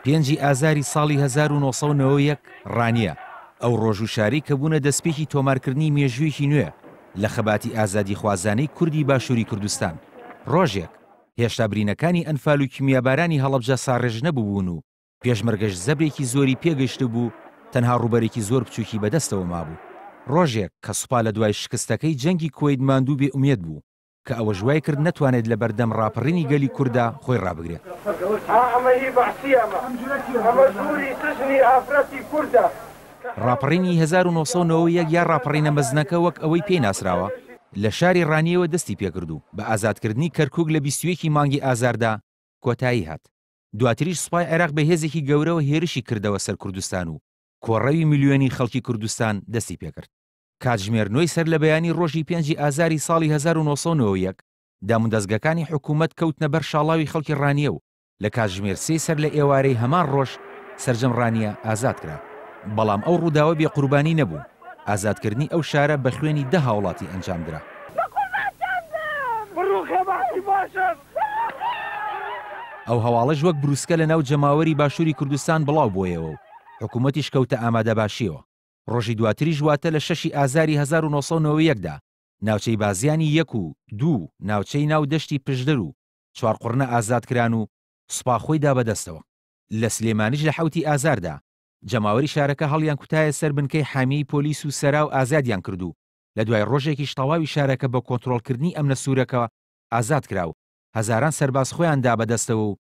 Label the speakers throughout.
Speaker 1: 5 ئازاری ساڵی 1990 ڕانیە ئەو ڕۆژ و شاری کە بوونە دەستپێکی تۆمارکردنی مێژوویەکی نوێ لە خەباتی ئازادی خوازانەی کوردی باشووری کوردستان. ڕۆژێک هێشتا برینەکانی ئەنفال و کیمیابارانی هەڵەبجە ساڕێژ نەبووبوون و پێشمەرگەش زەبرێکی زۆری پێگەشت بوو، تەنها ڕوبەرێکی زۆر بچووکی بەدەستەوە مابوو. ڕۆژێک کە سوپا لە دوای شکستەکەی جەنگی کۆید ماندوو بێ ئومێد بوو کە ئەوە ژوای کرد نەتوانێت لە بەردەم ڕاپەڕینی گەلی کووردا خۆی ڕابگرێت. ڕاپەڕینی 1990 یا ڕاپەڕینە مەزنەکە وەک ئەوەی پێی ناسراوە لە شاری ڕانیەوە دەستی پێکردو بە ئازادکردنی کەرکووک لە 21 مانگی ئازاردا کۆتایی هات. دواتریش سوپای عێراق بە هێزێکی گەورەوە هێرشی کردەوە سەر کوردستان و کۆڕەوی میلیۆنی خەڵکی کوردستان دەستی پێکرد. کاتژمێرنەوەی سەر لە بەیانی ڕۆژی 5 ئازاری ساڵی 1990 دامودەزگەکانی حکوومەت کەوتنە بەر شاڵاوی خەڵکی ڕانیە و لە کاتژمێر 3 سەر لە ئێوارەی هەمان ڕۆژ سەرجەم ڕانیە ئازاد کرا. بەڵام ئەو ڕووداوە بێ قوربانی نەبوو. ئازادکردنی ئەو شارە بە خوێنی 10 هاوڵاتی ئەنجامدرا. ئەو هەواڵەش وەک بروسکە لە ناو جەماوەری باشووری کوردستان بڵاو بۆیەوە و حکوومەتیش کەوتە ئامادەباشیەوە. ڕۆژی دواتریش واتە لە 6 ئازاری 1990 ناوچەی بازیانی 1 و 2 ناوچەی ناو دەشتی پشدەر و چوارقڕنە ئازادکران و سوپاخۆی دا بەدەستەوە. لە سلێمانیش لە 7 ئازاردا جەماوەری شارەکە هەڵیان کوتایە سەر بنکەی حامیەی پۆلیس و سەرا و ئازادیان کردو. لە دوای ڕۆژێکیش تەواوی شارەکە بە کۆنتڕۆڵکردنی ئەمنە سوورەکە ئازاد کرا و هەزاران سەرباز خۆیان دا بەدەستەوە و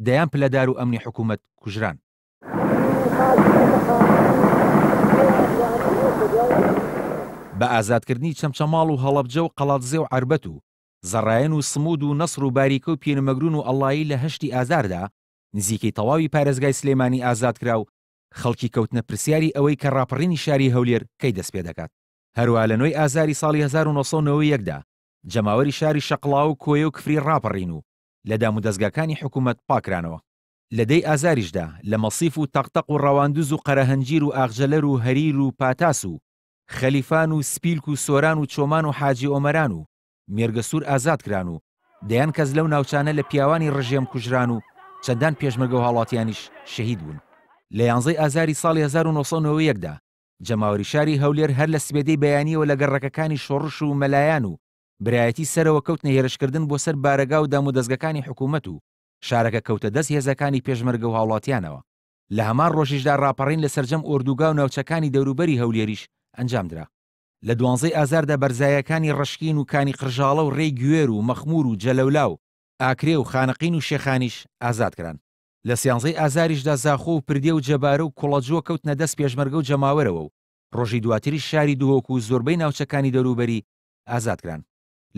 Speaker 1: دەیان پلەدار و ئەمنی حکوومەت کوژران. بە ئازادکردنی چەمچەماڵ و هەڵەبجە و قەڵاتزێ و عەربەت و زەڕایەن و سمود و نەسڕ و باریکە و پێنەمەگرون و ئەڵایی لە 8 ئازاردا نزیکەی تەواوی پارێزگای سلێمانی ئازاد کرا و خەڵکی کەوتنە پرسیاری ئەوەی کە ڕاپەڕینی شاری هەولێر کەی دەست پێ دەکات. هەروە لە 9 ئازاری ساڵی 1990 جەماوەری شاری شەقڵاو و کۆیە و کفری ڕاپەڕین و لە دامودەزگاکانی حکوومەت پاکرانەوە. لە 10 ئازاریشدا لە مەسیف و تەقتەق و ڕەواندوز و قەرەهەنجیر و ئاغجەلەر و هەریر و پاتاس و خەلیفان و سپیلک و سۆران و چۆمان و حاجی ئۆمەران و مێرگەسوور ئازادکران و دەیان کەس لەو ناوچانە لە پیاوانی ڕژێم کوژران و چەندان پێشمەرگە و هاوڵاتیانیش شەهید بوون. لە 11 ئازاری ساڵی 1990 جەماوەری شاری هەولێر هەر لە سبێدەی بەیانیەوە لە گەڕەکەکانی شۆڕش و مەلایان و برایەتی سەرەوە کەوتنە هێرشکردن بۆ سەر بارەگا و دامودەزگەکانی حکوومەت و شارەکە کەوتە دەست هێزەکانی پێشمەرگە و هاوڵاتیانەوە. لە هەمان ڕۆژیشدا ڕاپەڕین لە سەرجەم ئۆردوگا و ناوچەکانی دەوروبەری هەولێریش ئەنجامدرا. لە 12 ئازاردا بەرزایەکانی ڕشکین و کانی قرژاڵە و ڕێی گوێر و مەخمور و جەلەولا و ئاکرێ و خانەقین و شێخانیش ئازادکران. لە 13 ئازاریشدا زاخۆ و پردێ و جەبارە و کوڵەجۆ کەوتنە دەست پێشمەرگە و جەماوەرەوە و ڕۆژی دواتری شاری دووهۆک و زۆربەی ناوچەکانی دەوروبەری ئازادکران.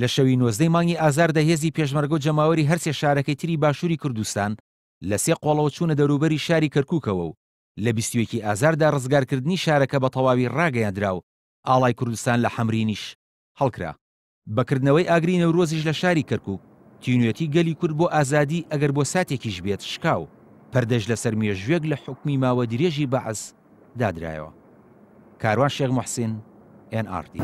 Speaker 1: لە شەوی 19 مانگی ئازاردا هێزی پێشمەرگە و جەماوەری هەرسێ شارەکەی تری باشووری کوردستان لە 3 قۆڵەوە چوونە دەوروبەری شاری کەرکووکەوە و لە 21 ئازاردا ڕزگارکردنی شارەکە بە تەواوی ڕاگەیاندرا و ئاڵای کوردستان لە حەمرینیش هەڵکرا. بەکردنەوەی ئاگری نەورۆزیش لە شاری کەرکووک تینوێتی گەلی کورد بۆ ئازادی ئەگەر بۆ ساتێکیش بێت شکاو پەردەش لەسەر مێژوێک لە حکمی ماوە درێژی بەعەز دادرایەوە. کاروان شێخ موحسین NRT.